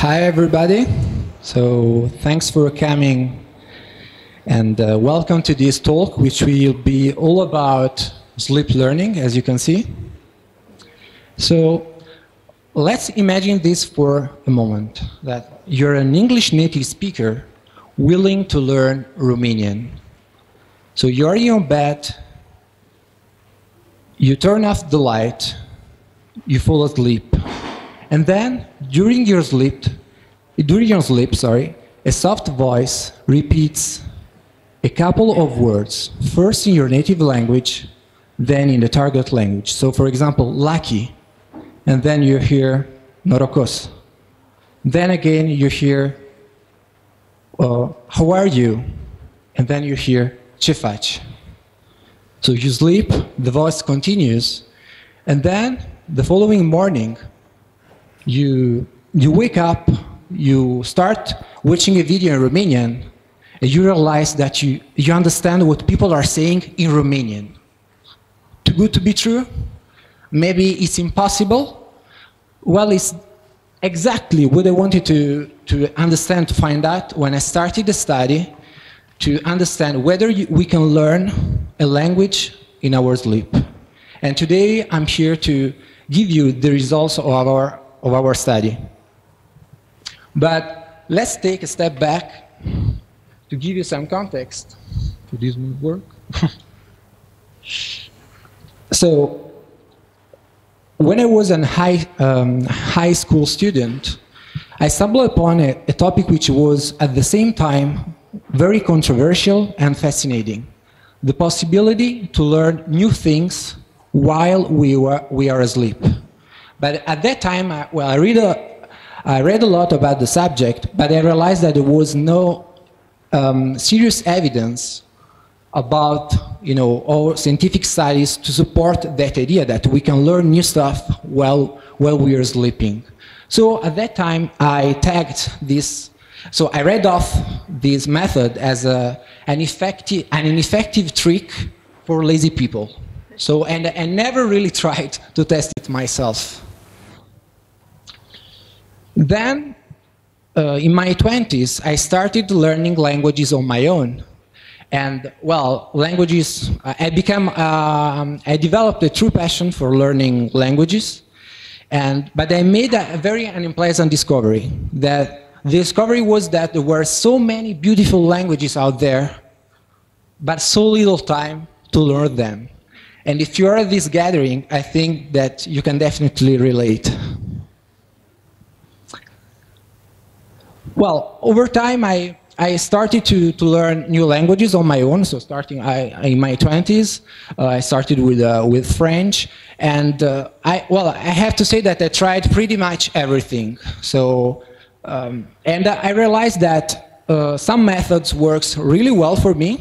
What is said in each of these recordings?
Hi, everybody. So thanks for coming and welcome to this talk, which will be all about sleep learning, as you can see. So let's imagine this for a moment, that you're an English native speaker willing to learn Romanian. So you're in your bed, you turn off the light, you fall asleep. And then, during your sleep, a soft voice repeats a couple of words, first in your native language, then in the target language. So, for example, lucky, and then you hear norocos. Then again, you hear how are you? And then you hear ce faci. So you sleep, the voice continues, and then the following morning, you wake up, you start watching a video in Romanian, and you realize that you understand what people are saying in Romanian. Too good to be true? Maybe it's impossible? Well, it's exactly what I wanted to understand, to find out when I started the study, to understand whether we can learn a language in our sleep. And today I'm here to give you the results of our study. But let's take a step back to give you some context. This won't work. So, when I was a high school student, I stumbled upon a topic which was at the same time very controversial and fascinating. The possibility to learn new things while we are asleep. But at that time, I read a lot about the subject, but I realized that there was no serious evidence about, all scientific studies to support that idea that we can learn new stuff while we are sleeping. So at that time, I tagged this. So I read off this method as an ineffective trick for lazy people. So, and I never really tried to test it myself. Then, in my 20s, I started learning languages on my own. And, well, languages, I developed a true passion for learning languages. But I made a very unpleasant discovery. The discovery was that there were so many beautiful languages out there, but so little time to learn them. And if you're at this gathering, I think that you can definitely relate. Well, over time, I started to learn new languages on my own. So starting in my 20s, I started with French. And I have to say that I tried pretty much everything. So, and I realized that some methods works really well for me.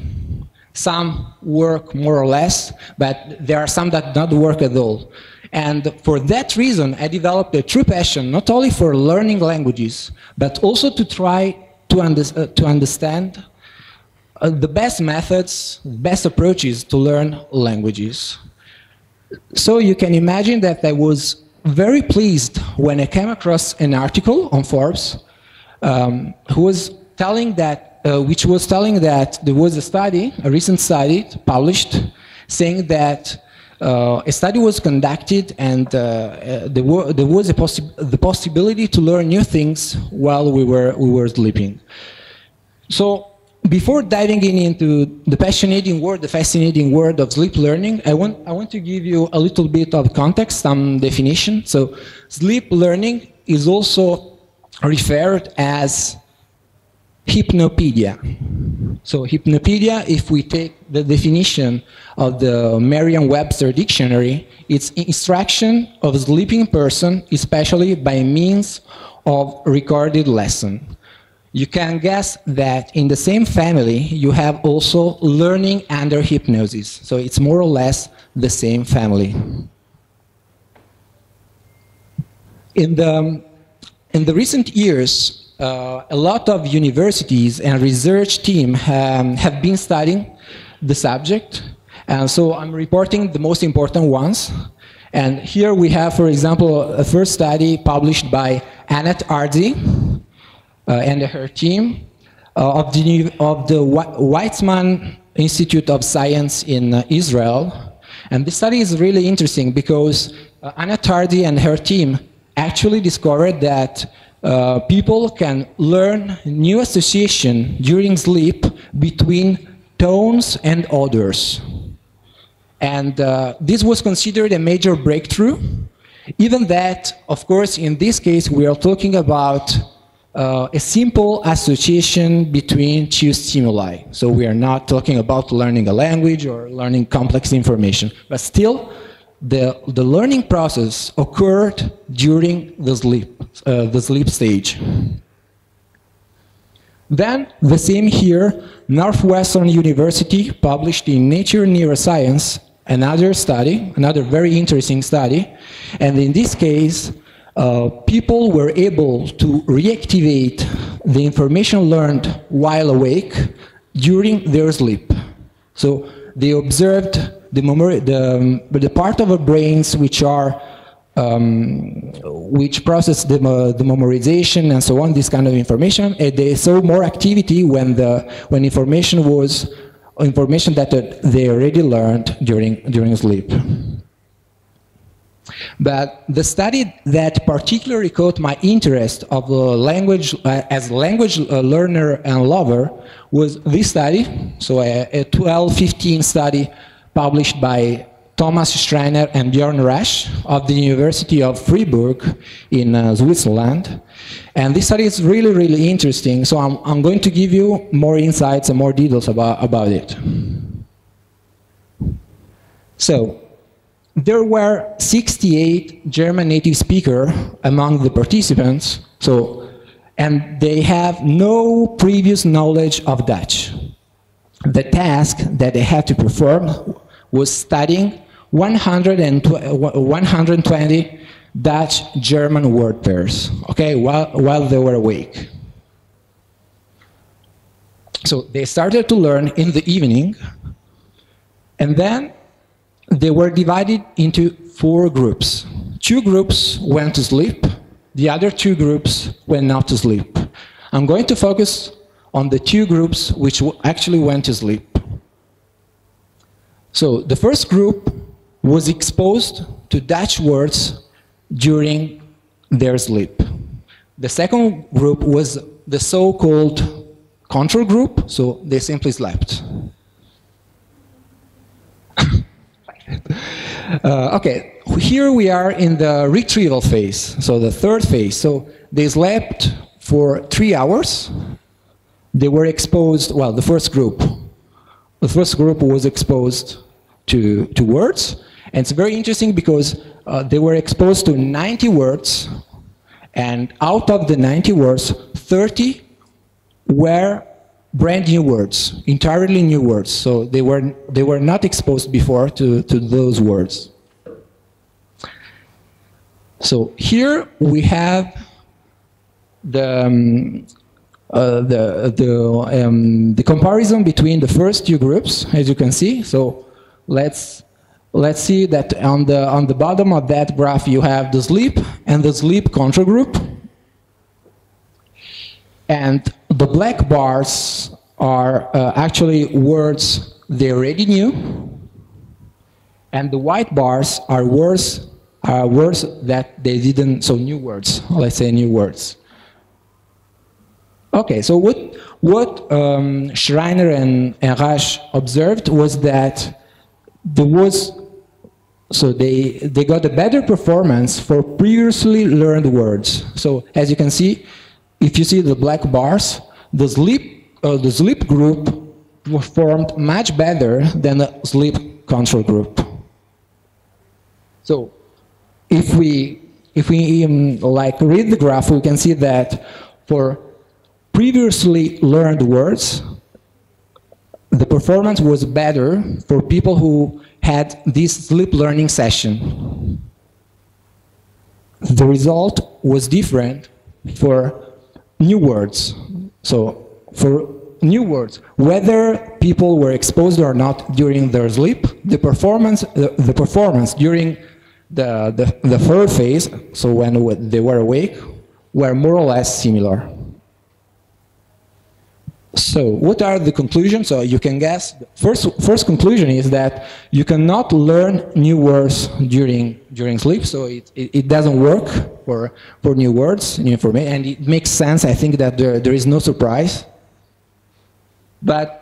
Some work more or less, but there are some that don't work at all. And for that reason, I developed a true passion, not only for learning languages, but also to try to understand the best methods, best approaches to learn languages. So you can imagine that I was very pleased when I came across an article on Forbes which was telling that there was a study, a recent study published, saying that a study was conducted and there was the possibility to learn new things while we were sleeping. So before diving into the fascinating world of sleep learning, I want to give you a little bit of context, some definition. So sleep learning is also referred as hypnopedia. So hypnopedia, if we take the definition of the Merriam-Webster dictionary, it's instruction of a sleeping person, especially by means of recorded lesson. You can guess that in the same family, you have also learning under hypnosis. So it's more or less the same family. In the recent years, a lot of universities and research teams have been studying the subject, and so I'm reporting the most important ones. And here we have, for example, a first study published by Annette Ardy and her team of the Weizmann Institute of Science in Israel. And this study is really interesting because Anna Tardy and her team actually discovered that people can learn new association during sleep between tones and odors. And this was considered a major breakthrough, even that, of course, in this case, we are talking about a simple association between two stimuli. So we are not talking about learning a language or learning complex information, but still, the learning process occurred during the sleep stage. Then, the same year, Northwestern University published in Nature Neuroscience another study, another very interesting study, and in this case, people were able to reactivate the information learned while awake during their sleep. So they observed the part of our brains which process the memorization and so on, this kind of information, and they saw more activity when information was information that they already learned during sleep. But the study that particularly caught my interest of language as a language learner and lover was this study, so a 12-15 study published by Thomas Schreiner and Björn Rasch of the University of Freiburg in Switzerland. And this study is really, really interesting, so I'm going to give you more insights and more details about it. So, there were 68 German native speakers among the participants, and they have no previous knowledge of Dutch. The task that they had to perform was studying 120 Dutch-German word pairs, okay, while they were awake. So they started to learn in the evening, and then they were divided into 4 groups. 2 groups went to sleep, the other 2 groups went not to sleep. I'm going to focus on the 2 groups which actually went to sleep. So the first group was exposed to Dutch words during their sleep. The second group was the so-called control group, so they simply slept. Okay, here we are in the retrieval phase, so the third phase. So they slept for 3 hours. They were exposed, well, the first group was exposed to words. And it's very interesting because they were exposed to 90 words, and out of the 90 words, 30 were brand new words, entirely new words. So they were not exposed before to those words. So here we have the comparison between the first 2 groups, as you can see. So let's see that on the bottom of that graph you have the sleep and the sleep control group. And the black bars are actually words they already knew, and the white bars are words that they didn't, so new words, let's say new words. Okay, so what Schreiner and Rasch observed was that they got a better performance for previously learned words. So as you can see, if you see the black bars, the sleep group performed much better than the sleep control group. So if we like read the graph, we can see that for previously learned words, the performance was better for people who had this sleep learning session. The result was different for new words. So for new words, whether people were exposed or not during their sleep, the performance during the third phase, so when they were awake, were more or less similar. So what are the conclusions? So you can guess. First conclusion is that you cannot learn new words during sleep. So it doesn't work for new words, new information, and it makes sense. I think that there is no surprise. But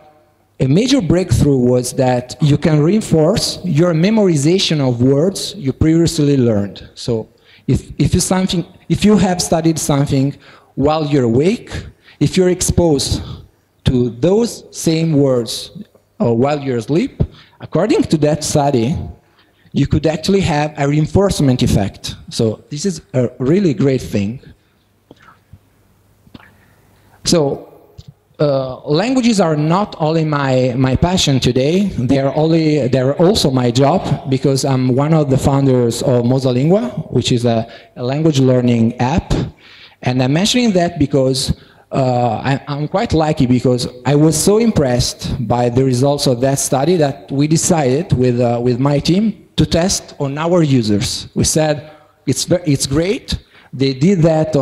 a major breakthrough was that you can reinforce your memorization of words you previously learned. So if you have studied something while you're awake, if you're exposed to those same words while you're asleep, according to that study, you could actually have a reinforcement effect. So this is a really great thing. So languages are not only my passion today, they're also my job, because I'm one of the founders of Mosalingua, which is a language learning app. And I'm mentioning that because I'm quite lucky, because I was so impressed by the results of that study that we decided with my team to test on our users. We said, it's great. They did that,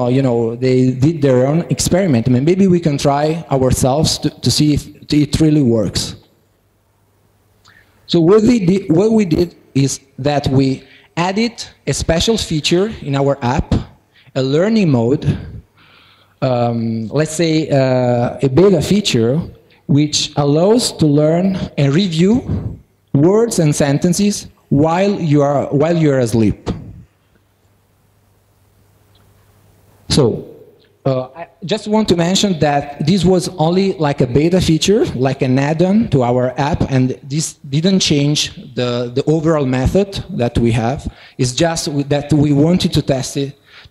they did their own experiment. I mean, maybe we can try ourselves to see if it really works. So what we did is that we added a special feature in our app, a learning mode, let's say a beta feature, which allows to learn and review words and sentences while you're asleep. So I just want to mention that this was only like a beta feature, like an add-on to our app, and this didn't change the overall method that we have. It's just that we wanted to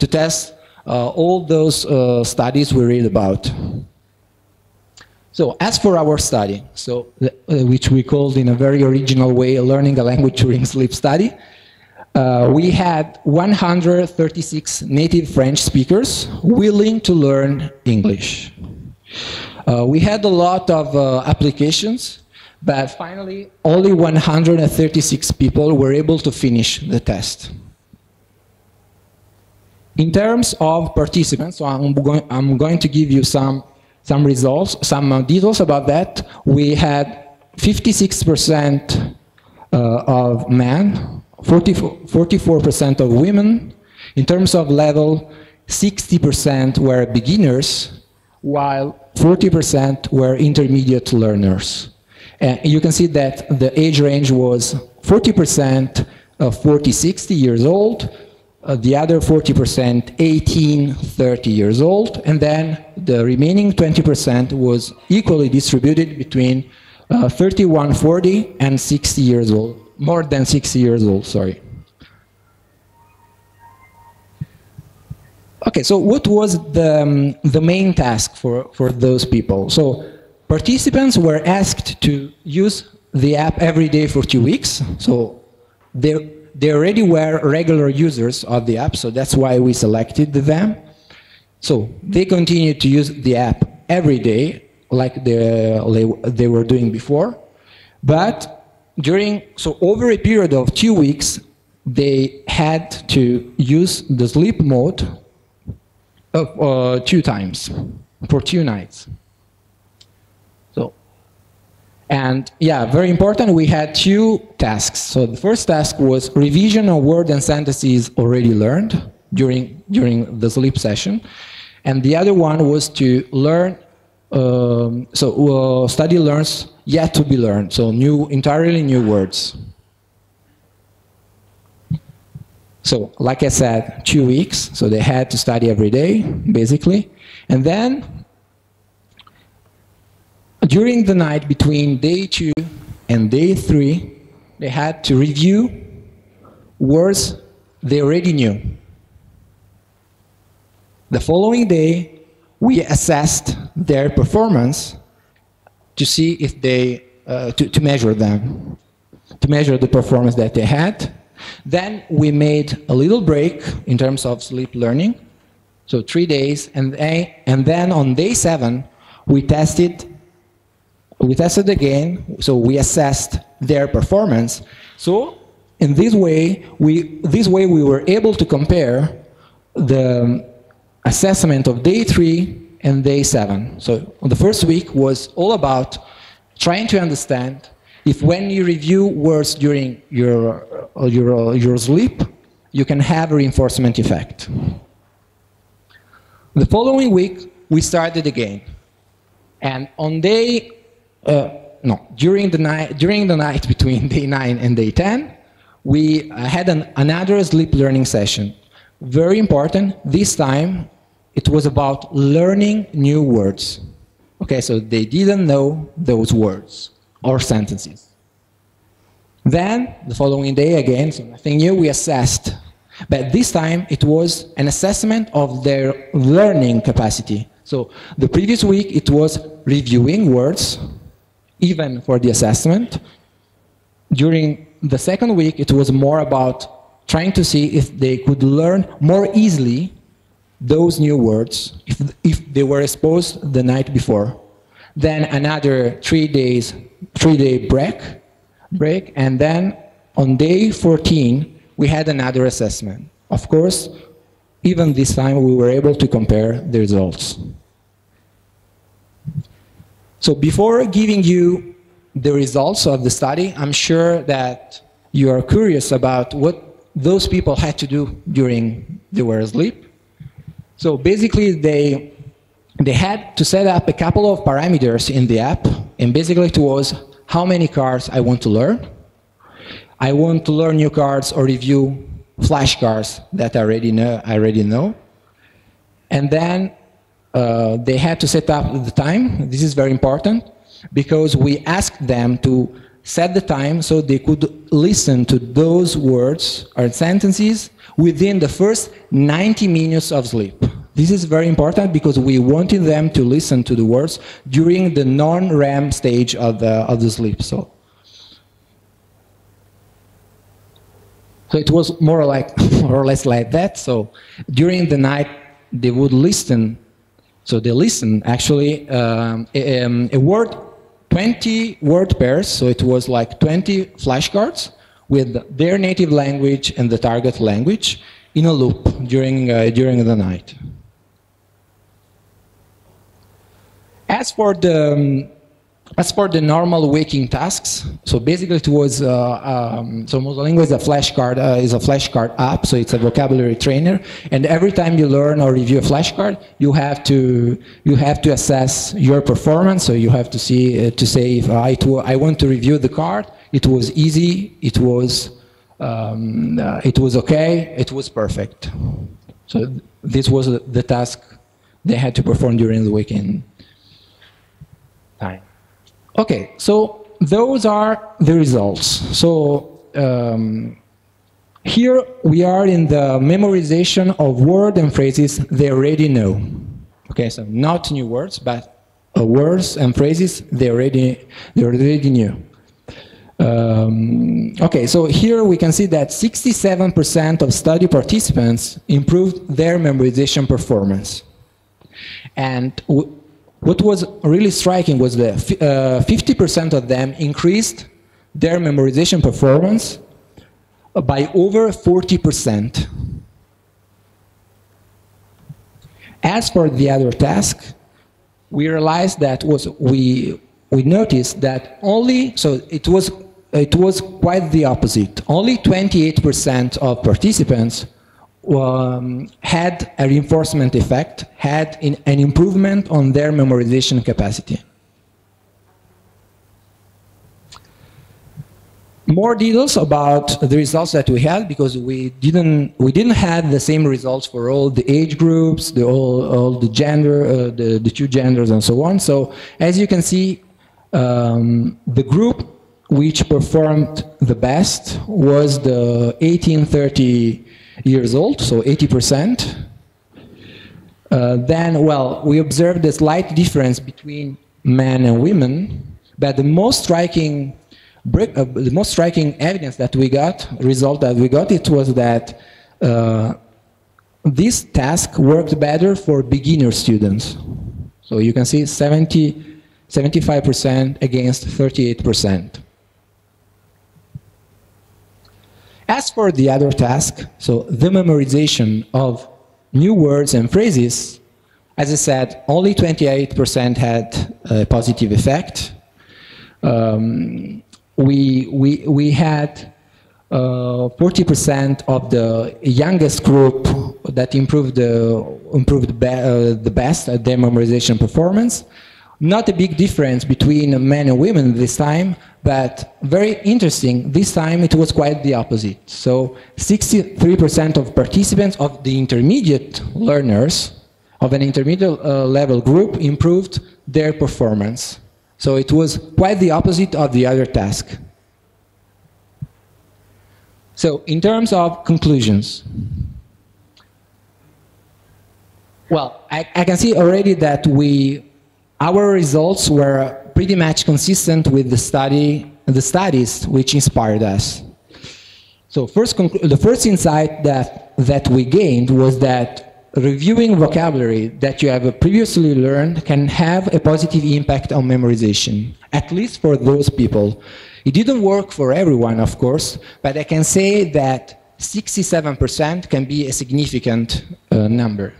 test all those studies we read about. So as for our study, which we called in a very original way, learning a language during sleep study, we had 136 native French speakers willing to learn English. We had a lot of applications, but finally only 136 people were able to finish the test. In terms of participants, so I'm going to give you some results, some details about that. We had 56% of men, 44% of women. In terms of level, 60% were beginners, while 40% were intermediate learners. And you can see that the age range was 40% of 40-60 years old, the other 40% 18-30 years old, and then the remaining 20% was equally distributed between 31-40 and 60 years old. More than 60 years old, sorry. Okay, so what was the main task for those people? So participants were asked to use the app every day for 2 weeks. So they already were regular users of the app, so that's why we selected them. So they continued to use the app every day, like they were doing before. But over a period of 2 weeks, they had to use the sleep mode 2 times for 2 nights. And yeah, very important, we had 2 tasks. So the first task was revision of words and sentences already learned during the sleep session. And the other one was to learn, study learns yet to be learned, so entirely new words. So like I said, 2 weeks, so they had to study every day, basically. And then during the night between day 2 and day 3, they had to review words they already knew. The following day, we assessed their performance to see if they, to measure them, to measure the performance that they had. Then we made a little break in terms of sleep learning, so 3 days, and then on day 7, we tested again, so we assessed their performance. So in this way we were able to compare the assessment of day 3 and day 7. So the first week was all about trying to understand if when you review words during your sleep, you can have a reinforcement effect. The following week, we started again. And on during the night between day 9 and day 10, we had another sleep learning session. Very important, this time it was about learning new words. Okay, so they didn't know those words or sentences. Then, the following day again, so nothing new, we assessed. But this time it was an assessment of their learning capacity. So the previous week it was reviewing words, even for the assessment. During the second week it was more about trying to see if they could learn more easily those new words, if they were exposed the night before. Then another 3-day break, and then on day 14 we had another assessment. Of course, even this time we were able to compare the results. So before giving you the results of the study, I'm sure that you are curious about what those people had to do during their sleep. So basically they had to set up a couple of parameters in the app, and basically it was how many cards I want to learn. I want to learn new cards or review flashcards that I already know. And then they had to set up the time. This is very important because we asked them to set the time so they could listen to those words or sentences within the first 90 minutes of sleep. This is very important because we wanted them to listen to the words during the non-REM stage of the sleep. So it was more or less like that. So during the night they would listen. So they listen actually a word, 20 word pairs. So it was like 20 flashcards with their native language and the target language in a loop during the night. As for the normal waking tasks, so basically it was so Mozolingo is a flashcard app, so it's a vocabulary trainer, and every time you learn or review a flashcard, you have to assess your performance. So you have to say if I want to review the card, it was easy, it was okay, it was perfect. So this was the task they had to perform during the waking time. Okay, so those are the results. So here we are in the memorization of words and phrases they already know. Okay, so not new words, but words and phrases they already knew. Okay, so here we can see that 67% of study participants improved their memorization performance. And what was really striking was that 50% of them increased their memorization performance by over 40%. As for the other task, we realized that we noticed that it was quite the opposite. Only 28% of participants had a reinforcement effect, had an improvement on their memorization capacity. More details about the results that we had, because we didn't have the same results for all the age groups, all the gender, the two genders, and so on. So as you can see, the group which performed the best was the 18-30 years old, so 80%. Then, well, we observed a slight difference between men and women, but the most striking evidence that we got, result that we got, it was that this task worked better for beginner students. So you can see 75% against 38%. As for the other task, so the memorization of new words and phrases, As I said, only 28% had a positive effect. We had 40% of the youngest group that improved the best at their memorization performance. Not a big difference between men and women this time, but very interesting, this time it was quite the opposite. So 63% of participants of the intermediate learners of an intermediate level group improved their performance. So it was quite the opposite of the other task. So in terms of conclusions, well, I can see already that our results were pretty much consistent with the studies which inspired us. So the first insight that we gained was that reviewing vocabulary that you have previously learned can have a positive impact on memorization, at least for those people. It didn't work for everyone, of course, but I can say that 67% can be a significant number.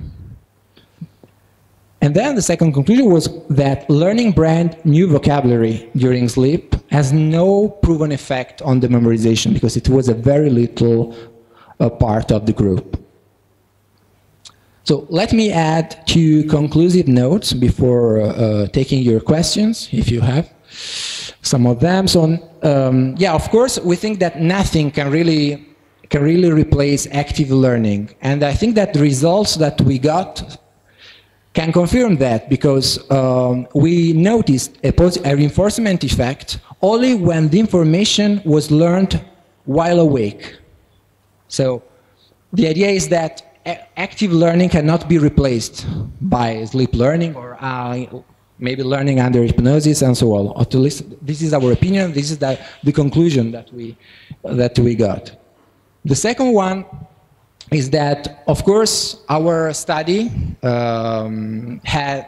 And then the second conclusion was that learning brand new vocabulary during sleep has no proven effect on the memorization because it was a very little part of the group. So let me add two conclusive notes before taking your questions, if you have some of them. So yeah, of course, we think that nothing can really replace active learning. And I think that the results that we got can confirm that, because we noticed a reinforcement effect only when the information was learned while awake. So the idea is that active learning cannot be replaced by sleep learning or maybe learning under hypnosis and so on. At least this is our opinion. This is the conclusion that we got. The second one is that, of course, our study had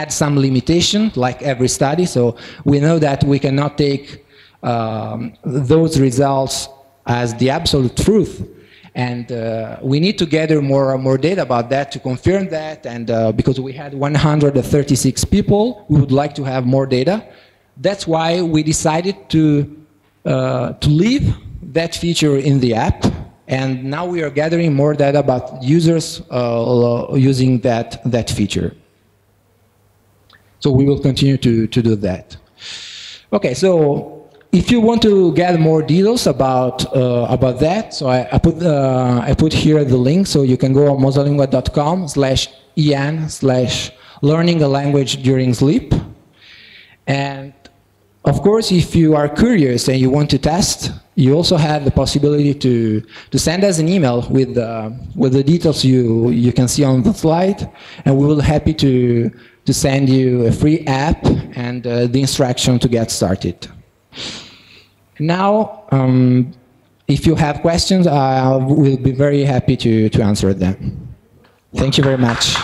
some limitation, like every study. So we know that we cannot take those results as the absolute truth. And we need to gather more data about that to confirm that. And because we had 136 people, we would like to have more data. That's why we decided to leave that feature in the app. And now we are gathering more data about users using that feature. So we will continue to do that. Okay, so if you want to get more details about that, so I put here the link, so you can go on mosalingua.com/en/learning a language during sleep. And of course, if you are curious and you want to test, you also have the possibility to send us an email with the details you can see on the slide, and we will be happy to send you a free app and the instruction to get started. Now, if you have questions, I will be very happy to answer them. Thank you very much.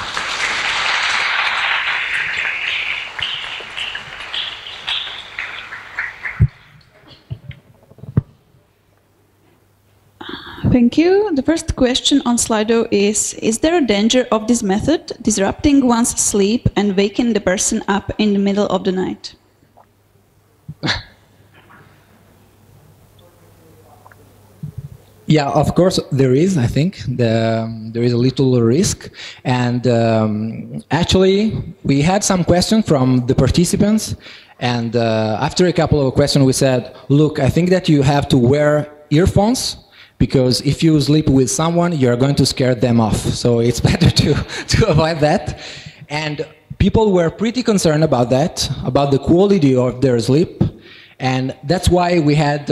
Thank you. The first question on Slido is there a danger of this method disrupting one's sleep and waking the person up in the middle of the night? Yeah, of course there is, I think. There is a little risk. And actually, we had some questions from the participants. And after a couple of questions, we said, look, I think that you have to wear earphones, because if you sleep with someone, you're going to scare them off. So it's better to avoid that. And people were pretty concerned about that, about the quality of their sleep. And that's why we had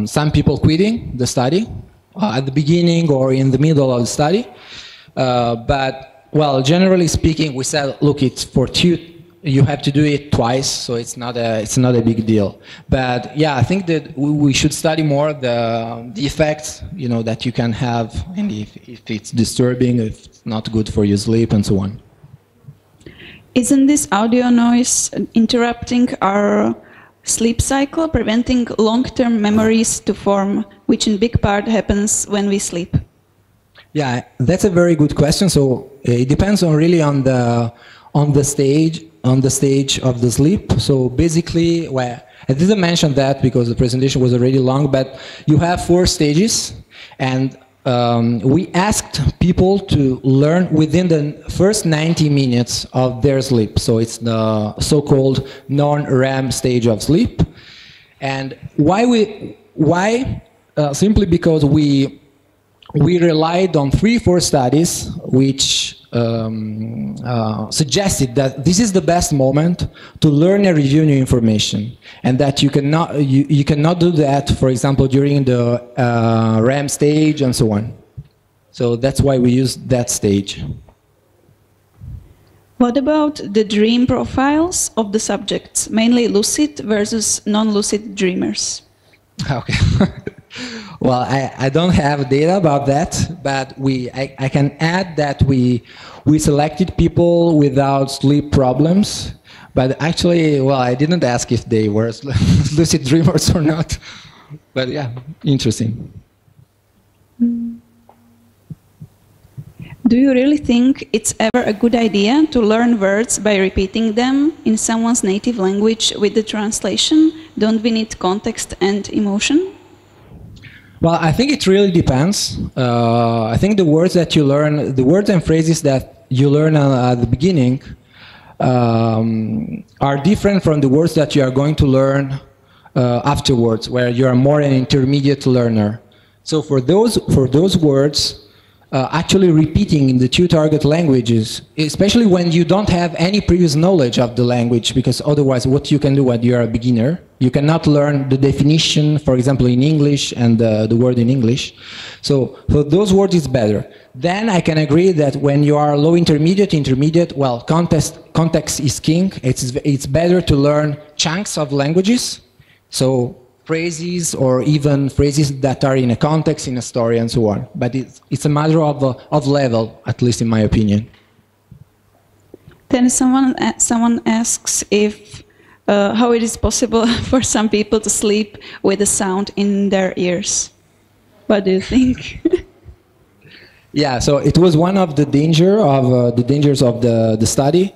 some people quitting the study at the beginning or in the middle of the study. But, well, generally speaking, we said, look, it's for you have to do it twice, so it's not a big deal. But yeah, I think that we should study more the effects, you know, that you can have, and if it's disturbing, if it's not good for your sleep, and so on. Isn't this audio noise interrupting our sleep cycle, preventing long-term memories to form, which in big part happens when we sleep? Yeah, that's a very good question. So it depends on really on the stage of the sleep. So basically, well, I didn't mention that because the presentation was already long, but you have 4 stages, and we asked people to learn within the first 90 minutes of their sleep. So it's the so-called non-REM stage of sleep. And why? Simply because we relied on 3-4 studies which suggested that this is the best moment to learn and review new information, and that you cannot do that, for example, during the REM stage and so on. So that's why we use that stage. What about the dream profiles of the subjects, mainly lucid versus non-lucid dreamers? Okay. Well, I don't have data about that, but I can add that we selected people without sleep problems, but actually, well, I didn't ask if they were lucid dreamers or not. But yeah, interesting. Do you really think it's ever a good idea to learn words by repeating them in someone's native language with the translation? Don't we need context and emotion? Well, I think it really depends. I think the words that you learn, the words and phrases that you learn at the beginning are different from the words that you are going to learn afterwards, where you are more an intermediate learner. So for those words, actually repeating in the 2 target languages, especially when you don't have any previous knowledge of the language, because otherwise what you can do when you're a beginner, you cannot learn the definition, for example, in English and the word in English. So for those words it's better. Then I can agree that when you are low intermediate, well, context is king. It's better to learn chunks of languages. So phrases or even phrases that are in a context, in a story, and so on. But it's a matter of level, at least in my opinion. Then someone asks if how it is possible for some people to sleep with a sound in their ears. What do you think? Yeah, so it was one of the dangers of the study.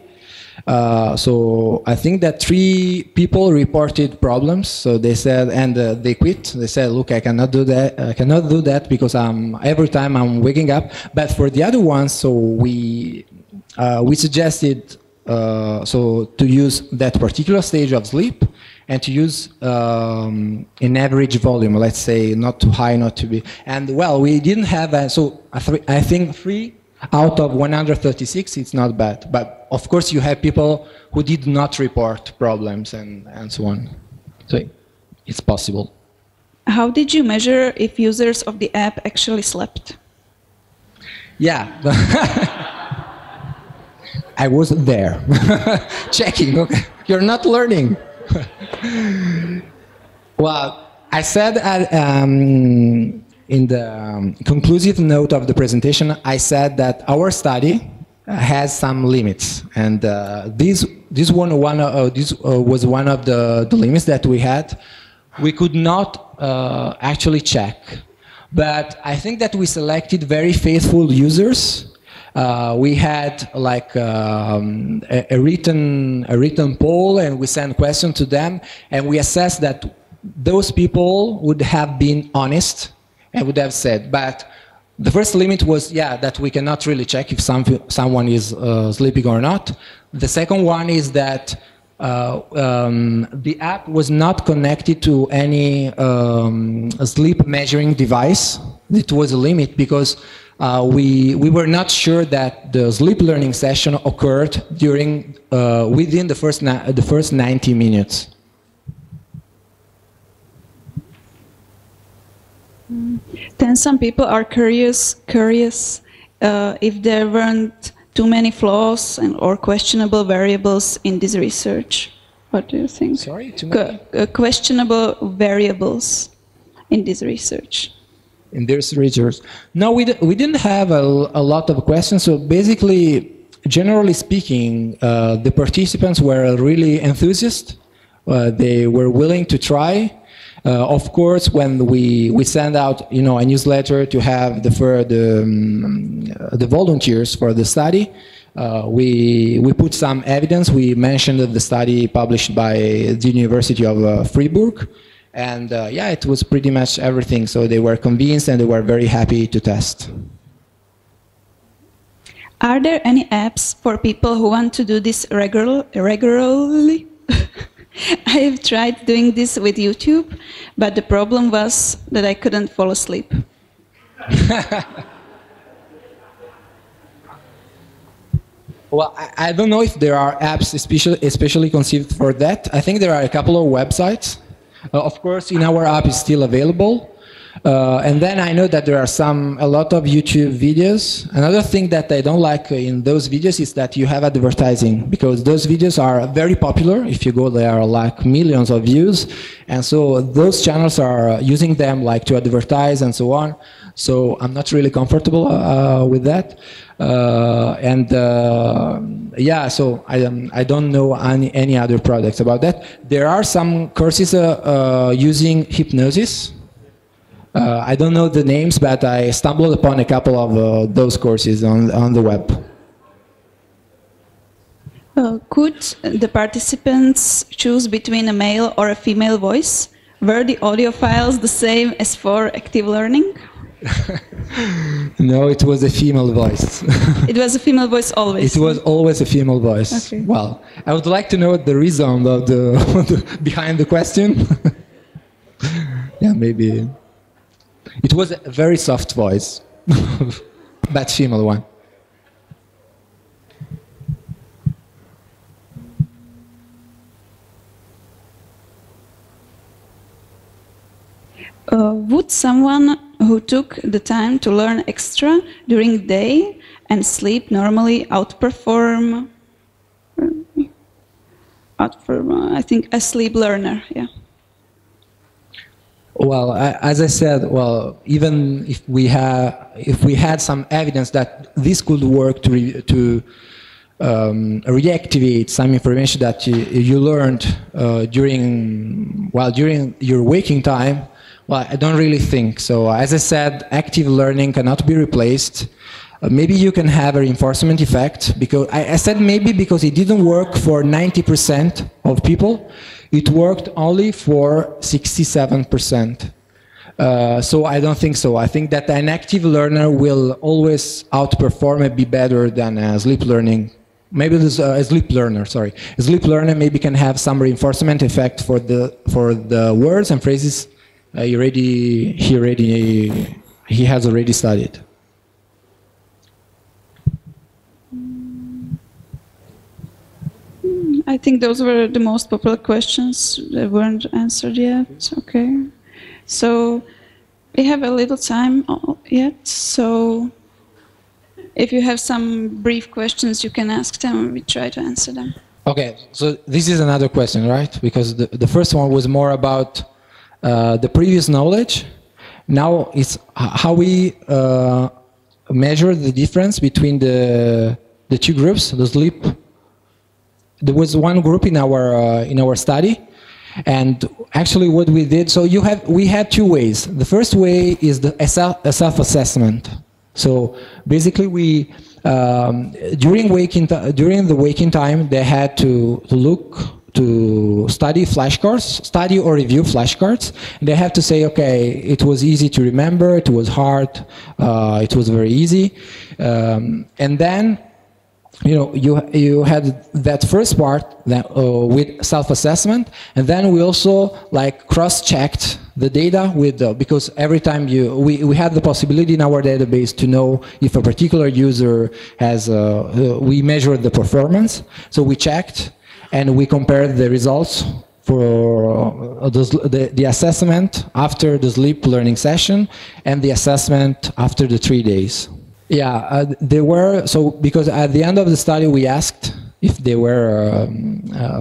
So I think that 3 people reported problems. So they said, and they quit. They said, "Look, I cannot do that. I cannot do that because every time I'm waking up." But for the other ones, so we suggested to use that particular stage of sleep and to use an average volume. Let's say not too high, not too big. And well, we didn't have I think 3 out of 136, it's not bad. But of course, you have people who did not report problems and so on. So it's possible. How did you measure if users of the app actually slept? Yeah. I was there, checking. Okay, you're not learning. Well, I said in the conclusive note of the presentation, I said that our study has some limits, and this was one of the limits that we had. We could not actually check, but I think that we selected very faithful users. We had like a written poll, and we sent questions to them, and we assessed that those people would have been honest and would have said. But the first limit was, that we cannot really check if someone is sleeping or not. The second one is that the app was not connected to any sleep measuring device. It was a limit because we were not sure that the sleep learning session occurred within the first 90 minutes. Then some people are curious if there weren't too many flaws or questionable variables in this research. What do you think? Sorry, too many? Questionable variables in this research. In this research? No, we didn't have a lot of questions. So basically, generally speaking, the participants were really enthusiastic. They were willing to try. Of course, when we send out, a newsletter to have the volunteers for the study, we put some evidence. We mentioned the study published by the University of Freiburg, and yeah, it was pretty much everything. So they were convinced and they were very happy to test. Are there any apps for people who want to do this regularly? I have tried doing this with YouTube, but the problem was that I couldn't fall asleep. Well, I don't know if there are apps especially conceived for that. I think there are a couple of websites. Of course, in our app is still available. And then I know that there are a lot of YouTube videos. Another thing that I don't like in those videos is that you have advertising, because those videos are very popular. If you go, there are like millions of views. And so those channels are using them like to advertise and so on. So I'm not really comfortable with that. Yeah, so I don't know any other products about that. There are some courses using hypnosis. I don't know the names, but I stumbled upon a couple of those courses on the web. Could the participants choose between a male or a female voice? Were the audio files the same as for active learning? No, it was a female voice. It was a female voice always? It was always a female voice. Okay. Well, I would like to know the reason of behind the question. Yeah, maybe. It was a very soft voice, but female one. Would someone who took the time to learn extra during the day and sleep normally outperform, I think, a sleep learner? Yeah. Well, as I said, well, even if we had some evidence that this could work to reactivate some information that you learned during your waking time, well, I don't really think so. As I said, active learning cannot be replaced. Maybe you can have a reinforcement effect, because I said maybe because it didn't work for 90% of people. It worked only for 67%. So I don't think so. I think that an active learner will always outperform and be better than a sleep learning. Maybe a sleep learner, sorry. A sleep learner maybe can have some reinforcement effect for the words and phrases he has already studied. I think those were the most popular questions that weren't answered yet. Okay. So we have a little time yet. So if you have some brief questions, you can ask them and we try to answer them. Okay. So this is another question, right? Because the first one was more about the previous knowledge. Now it's how we measure the difference between the two groups, the sleep. There was one group in our study, and actually what we did. So we had two ways. The first way is a self-assessment. So basically, we during the waking time, they had to study flashcards, study or review flashcards. They have to say, okay, it was easy to remember, it was hard, it was very easy, and then. You had that first part with self-assessment, and then we also like cross-checked the data with because every time we had the possibility in our database to know if a particular user has we measured the performance, so we checked and we compared the results for the assessment after the sleep learning session and the assessment after the 3 days. Yeah, there were, so because at the end of the study we asked if they were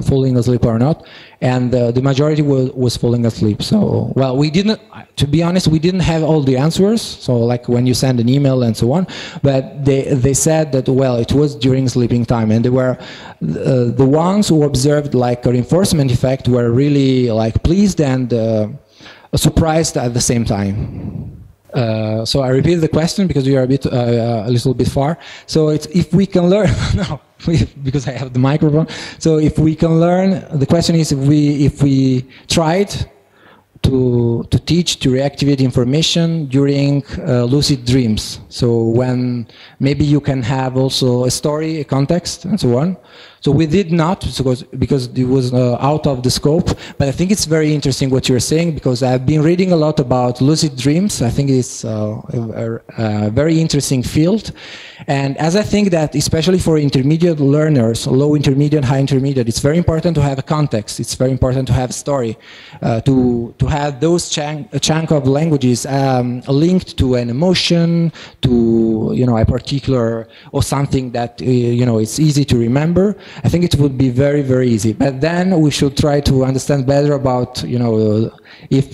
falling asleep or not, and the majority was falling asleep. So, well, we didn't, to be honest, we didn't have all the answers, so like when you send an email and so on, but they said that, well, it was during sleeping time, and they were, the ones who observed like a reinforcement effect were really like pleased and surprised at the same time. So I repeat the question because we are a little bit far. So it's if we can learn, no, because I have the microphone. So if we can learn, the question is if we tried to teach to reactivate information during lucid dreams. So when maybe you can have also a story, a context, and so on. So we did not, because it was out of the scope, but I think it's very interesting what you're saying, because I've been reading a lot about lucid dreams. I think it's a very interesting field. And as I think that, especially for intermediate learners, low intermediate, high intermediate, it's very important to have a context. It's very important to have a story, to have those chunk of languages linked to an emotion, to a particular, or something that it's easy to remember. I think it would be very, very easy. But then we should try to understand better about, if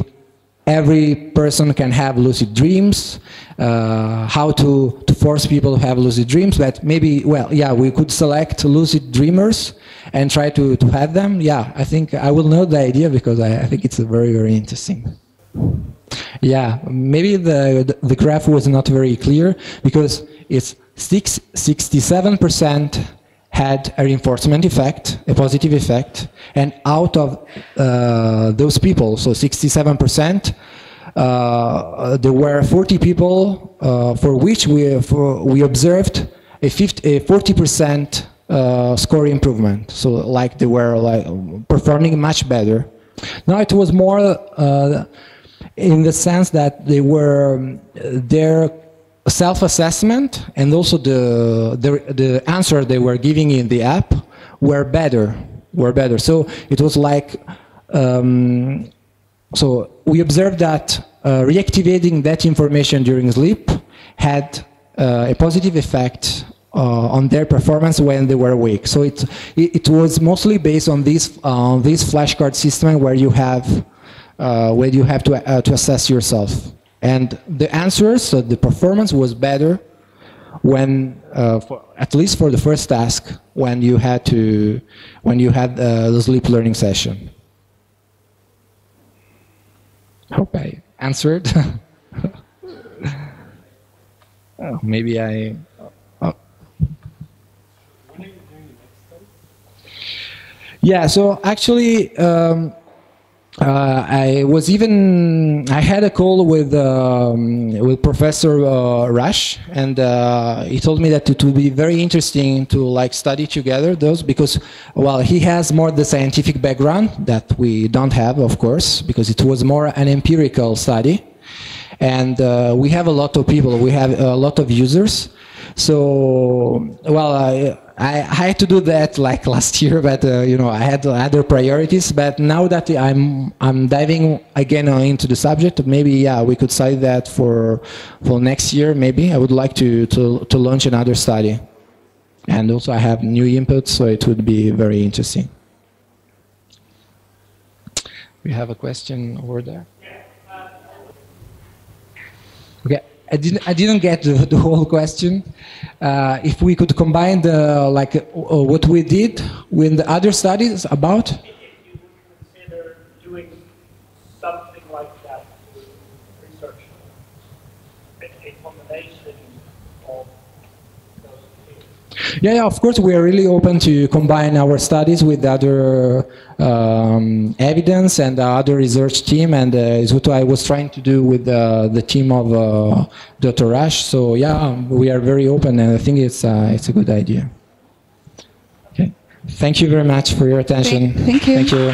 every person can have lucid dreams, how to force people to have lucid dreams. But maybe, well, yeah, we could select lucid dreamers and try to have them. Yeah, I think I will know the idea, because I think it's very, very interesting. Yeah, maybe the graph was not very clear, because it's 67% had a reinforcement effect, a positive effect, and out of those people, so 67%, there were 40 people for which we observed a 40% score improvement. So like they were performing much better. Now it was more in the sense that they were their self-assessment and also the answer they were giving in the app were better. So it was like, so we observed that reactivating that information during sleep had a positive effect on their performance when they were awake. So it was mostly based on this flashcard system where you have to assess yourself. And the answers, so the performance was better when, at least for the first task, when you had the sleep learning session. Hope I answered. Oh, maybe I. Oh. When are you doing the next study? Yeah. So actually. I had a call with Professor Rush, and he told me that it would be very interesting to study together those, because, well, he has more the scientific background that we don't have, of course, because it was more an empirical study, and we have a lot of people, we have a lot of users. So, well, I had to do that last year, but I had other priorities. But now that I'm diving again into the subject, maybe we could study that for next year. Maybe I would like to launch another study, and also I have new inputs, so it would be very interesting. We have a question over there. Okay. I didn't get the whole question. If we could combine what we did with the other studies about? If you would consider doing something like that with research, a combination of those fields. Yeah, of course, we are really open to combine our studies with other evidence and other research team, and it's what I was trying to do with the team of Dr. Rush. So yeah, we are very open, and I think it's a good idea. Okay, thank you very much for your attention. Thank you. Thank you.